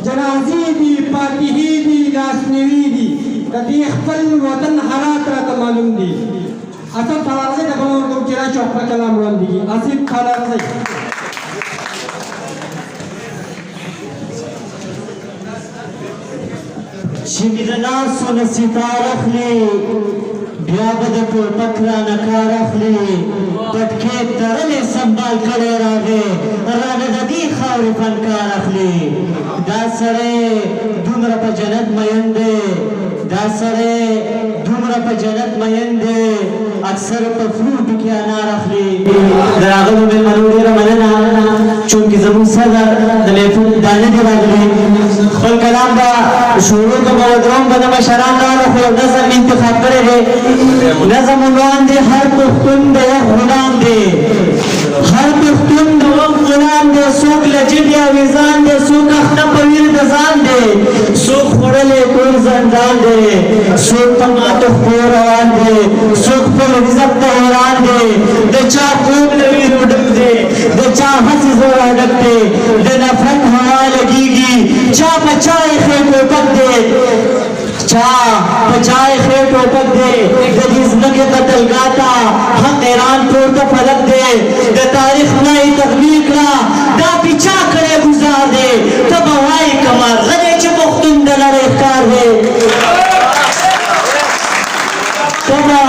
جنازې دي فاتحې دي لاسنیوي دي د دې خپل وطن حالات راته معلوم دي. اصل تراځي د کوم کوم چې را چوک پر کلام وړاندې دي اصل تراځي چې مې د ناسو نه ستار اخلي بیا به د ټوپک رانه کار اخلي پټکې تړلې سنبال کړی راغی رانه د دې خاورې فنکار اخلي. دا سړی دومره په جنت مین دی دا سړی دومره په جنت مین دی اکثر په فروټو کې انار اخلي. د راغلو مېلمنو ډېره مننه چونکې زموږ سره د محفل دانې دي راغلي. خپل کلام به شروع کوم او دروم به د مشران راغلو خو یو نظم انتخاب کړی دی. نظم عنوان دی هر پښتون د یو غلام دی هر پښتون د یو غلام دی. څوک له جبې او ویزان دی څوک اخته په ویر د ځان دی څوک خوړلی ټول زندان دی څوک په ماتو خپو روان دی څوک خپل رزق ته حیران دی. د چا خوب له ویرو ډک دی د چا هسې زړه ډک دی د نفرت هوا لګېږي چا په چا ایښی ټوپک دی چا په چا ایښی ټوپک دی. د دې ځمکې قتلګاه ته حق ایران پورته فلک دی. د تاریخ نه یې تخلیق کړه دا پې چا کړی ګزار دی. ته به وایې که مرغه دی چې پښتون د لړۍ ښکار دی. ته به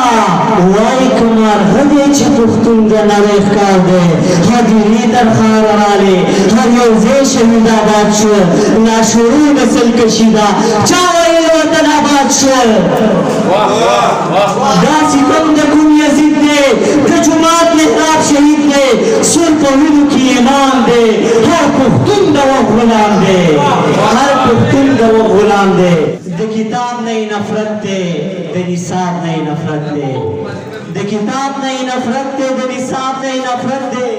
وایې که مرغه دی چې پښتون د لړۍ ښکار دی. هدیرې تر ښاره رالې هر یو ځای شهید آباد شو ناشعور نسل کشي ده چا ویل وطن آباد شو. دا ستم د کوم یزید دی د جومات محراب شهید دی سور په وینو کې ایمان دی. هر پښتون د وخت غلام دی هر پښتون د وخت غلام دی. د کتاب نه یې نفرت دی د نصاب نه یې نفرت دی د کتاب نه یې نفرت دی د نصاب نه یې نفرت دی.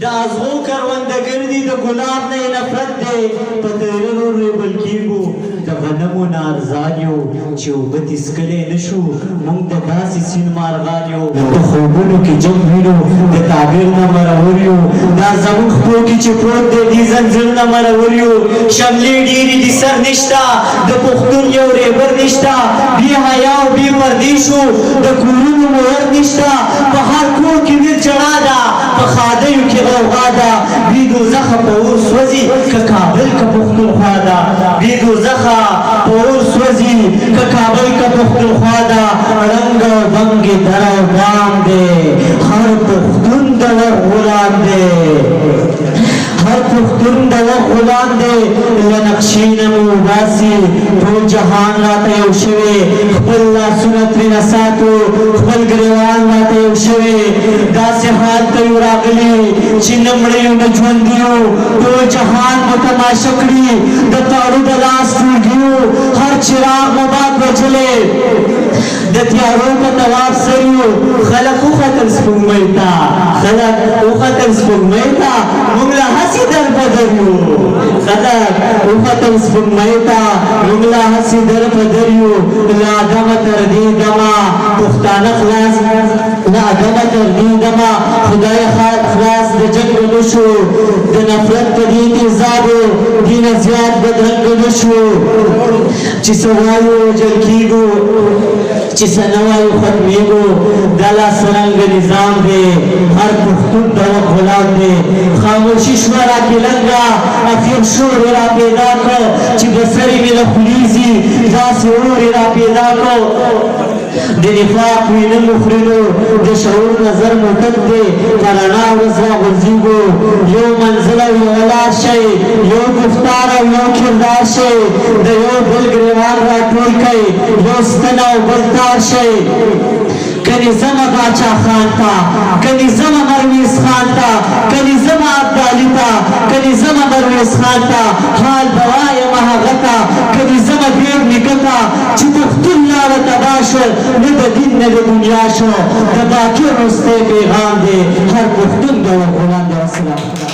د ازغو کروندګر دي د ګلاب نه یې نفرت دی. په تیرونو ریبل کېږو د غنمو نه ارزان یو چې اوبه څښلی نه شو موږ د داسې سیند مارغان یو. په خوبونو کې جنګ وینو د تعبیر نه مرور یو. دا زموږ خپلو کې چې پروت دی دې زنځیر نه مرور یو. شملې ډېرې دي سر نشته د پښتون یو ریبر نشته بې حیا او بې پردې شو د کورونو مور نشته. په هر کور کې ویر چړا ده په ښادیو کې غوغا ده. بې دوزخه په اور سوځي که کابل که پښتونخوا ده بې دوزخه په اور سوځي که کابل که پښتونخوا ده. رنګ او بنګ در او بام دی هر پښتون د وخت غلام دی هر پښتون د وخت غلام دی. له نقشې نه مې وباسي ټول جهان راته یو شوی خپل لاسونه ترېنه ساتو خپل ګریوان راته یو شوی. داسې حال ته یو راغلي چې نه مړه یو نه ژوندي یو ټول جهان مو تماشه کړي د تاړو د لاس ټولګي یو. هر چراغ مو باد وجلی د تیارو په تواب سر یو. خلک وختل سپوږمۍ ته خلک وختل سپوږمۍ ته موږ له هسې در بدر یو. خلک وختل سپوږمۍ ته موږ له هسې در بدر یو. له آدمه تر دې دمه پښتانه خلاص له آدمه تر دې دمه خدای خلاص د جنګ نه شو. د نفرت په دې تیزابو دې نه زیات بدرنګ نه شو. چې څه وایو وژل کېږو چې څه نه وایو ختمېږو. دا لاسرنګه نظام دی هر پښتون د وخت غلام دی. خاموشي شوه راکې لنګه افیم شور یې را پیدا کړ چې بسرې مې له خولې ځي داسې اور یې را پیدا کړ. د نفاق وینه مو خورینو د شعور نظر مو ټک دی په رڼا ورځ راغورځېږو. یو منزل او یو لار شئ یو گفتار او یو کردار شئ د یو بل ګریوان راټول کئ یو ستن او بل تار شئ. کنی زما باچا خان تا کنی زما مرویس خان تا کنی زما عبدالي تا کنی زما مرویس خان تا حال بوایم هغه تا کنی زما ډېر نیکه تا چې پښتون لاره تباه شو نه د دین نه د دنیا شو. د باقي وروستی پیغام دی هر پښتون د غلام دی. والسلام.